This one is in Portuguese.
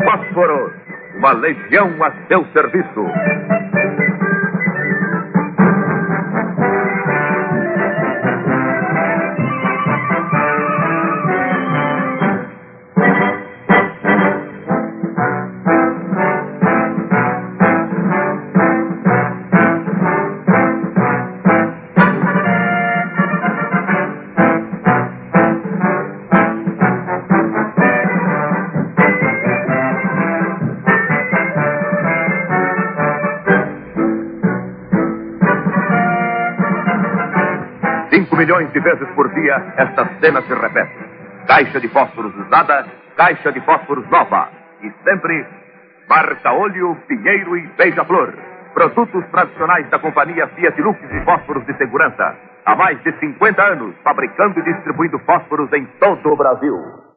Fósforos, uma legião a seu serviço. Milhões de vezes por dia, esta cena se repete. Caixa de fósforos usada, caixa de fósforos nova. E sempre, Marca-Olho, Pinheiro e Beija-Flor. Produtos tradicionais da companhia Fiat Lux e fósforos de segurança. Há mais de 50 anos, fabricando e distribuindo fósforos em todo o Brasil.